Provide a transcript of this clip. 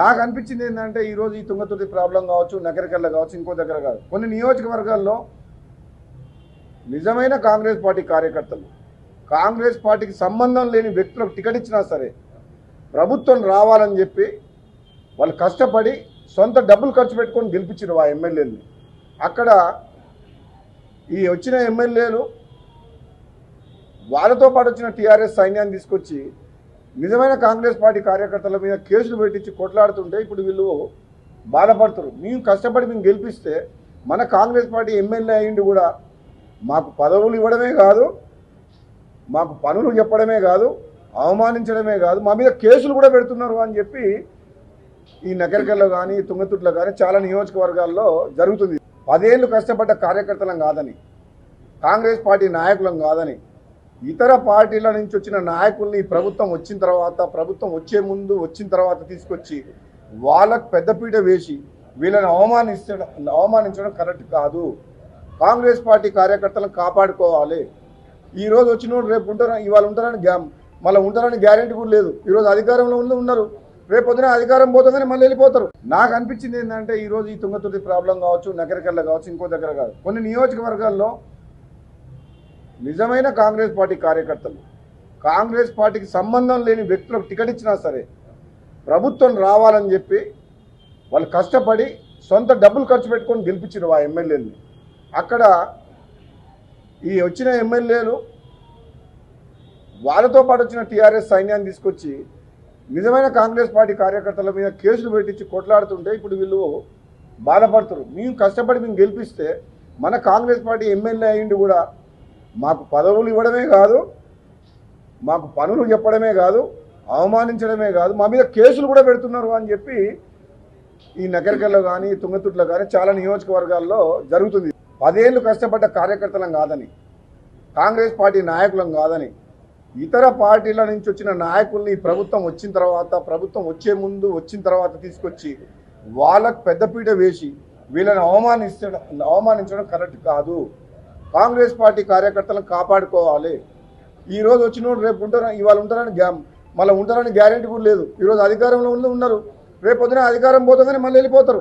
నాకు అనిపించింది ఏంటంటే ఈరోజు ఈ తుంగతుర్తి ప్రాబ్లం కావచ్చు, నగరికల్ల కావచ్చు, ఇంకో దగ్గర కాదు, కొన్ని నియోజకవర్గాల్లో నిజమైన కాంగ్రెస్ పార్టీ కార్యకర్తలు, కాంగ్రెస్ పార్టీకి సంబంధం లేని వ్యక్తులకు టికెట్ ఇచ్చినా సరే ప్రభుత్వం రావాలని చెప్పి వాళ్ళు కష్టపడి సొంత డబ్బులు ఖర్చు పెట్టుకొని గెలిపించారు ఆ ఎమ్మెల్యేలని. అక్కడ ఈ వచ్చిన ఎమ్మెల్యేలు వాళ్ళతో పాటు వచ్చిన టీఆర్ఎస్ సైన్యాన్ని తీసుకొచ్చి నిజమైన కాంగ్రెస్ పార్టీ కార్యకర్తల మీద కేసులు పెట్టించి కొట్లాడుతుంటే ఇప్పుడు వీళ్ళు బాధపడుతున్నారు. మేము కష్టపడి మేము గెలిపిస్తే మన కాంగ్రెస్ పార్టీ ఎమ్మెల్యే అయ్యిండి కూడా మాకు పదవులు ఇవ్వడమే కాదు, మాకు పనులు చెప్పడమే కాదు, అవమానించడమే కాదు, మా మీద కేసులు కూడా పెడుతున్నారు అని చెప్పి ఈ నగరికల్లో కానీ తుంగతుర్తిలో కానీ చాలా నియోజకవర్గాల్లో జరుగుతుంది. 10 ఏళ్ళు కష్టపడ్డ కార్యకర్తలం కాదని, కాంగ్రెస్ పార్టీ నాయకులం కాదని, ఇతర పార్టీల నుంచి వచ్చిన నాయకుల్ని ప్రభుత్వం వచ్చిన తర్వాత, ప్రభుత్వం వచ్చే ముందు వచ్చిన తర్వాత తీసుకొచ్చి వాళ్ళకు పెద్దపీట వేసి వీళ్ళని అవమానించడం కరెక్ట్ కాదు. కాంగ్రెస్ పార్టీ కార్యకర్తలను కాపాడుకోవాలి. ఈరోజు వచ్చినోడు రేపు ఉంటారు, ఇవాళ ఉంటారని మళ్ళీ ఉంటారని గ్యారెంటీ కూడా లేదు. ఈరోజు అధికారంలో ఉన్నారు, రేపు పొద్దున అధికారం పోతుందని మళ్ళీ వెళ్ళిపోతారు. నాకు అనిపించింది ఏంటంటే ఈరోజు ఈ తుంగతుర్తి ప్రాబ్లం కావచ్చు, నగరికల్ల కావచ్చు, ఇంకో దగ్గర కాదు, కొన్ని నియోజకవర్గాల్లో నిజమైన కాంగ్రెస్ పార్టీ కార్యకర్తలు, కాంగ్రెస్ పార్టీకి సంబంధం లేని వ్యక్తులకు టికెట్ ఇచ్చినా సరే ప్రభుత్వం రావాలని చెప్పి వాళ్ళు కష్టపడి సొంత డబ్బులు ఖర్చు పెట్టుకొని గెలిపించారు ఆ ఎమ్మెల్యేలని. అక్కడ ఈ వచ్చిన ఎమ్మెల్యేలు వాళ్ళతో పాటు వచ్చిన టీఆర్ఎస్ సైన్యాన్ని తీసుకొచ్చి నిజమైన కాంగ్రెస్ పార్టీ కార్యకర్తల మీద కేసులు పెట్టించి కొట్లాడుతుంటే ఇప్పుడు వీళ్ళు బాధపడుతున్నారు. మేము కష్టపడి మేము గెలిపిస్తే మన కాంగ్రెస్ పార్టీ ఎమ్మెల్యే అయ్యిండి కూడా మాకు పదవులు ఇవ్వడమే కాదు, మాకు పనులు చెప్పడమే కాదు, అవమానించడమే కాదు, మా మీద కేసులు కూడా పెడుతున్నారు అని చెప్పి ఈ నగరికల్లో కానీ తుంగతుర్తిలో కానీ చాలా నియోజకవర్గాల్లో జరుగుతుంది. 10 ఏళ్ళు కష్టపడ్డ కార్యకర్తలం కాదని, కాంగ్రెస్ పార్టీ నాయకులం కాదని, ఇతర పార్టీల నుంచి వచ్చిన నాయకుల్ని ప్రభుత్వం వచ్చిన తర్వాత, ప్రభుత్వం వచ్చే ముందు వచ్చిన తర్వాత తీసుకొచ్చి వాళ్ళకు పెద్దపీట వేసి వీళ్ళని అవమానించడం కరెక్ట్ కాదు. కాంగ్రెస్ పార్టీ కార్యకర్తలను కాపాడుకోవాలి. ఈరోజు వచ్చినోడు రేపు ఉంటారు, ఇవాళ ఉంటారని మళ్ళీ ఉంటారని గ్యారెంటీ కూడా లేదు. ఈరోజు అధికారంలో ఉన్నారు, రేపు పొద్దున అధికారం పోతుందని మళ్ళీ వెళ్ళిపోతారు.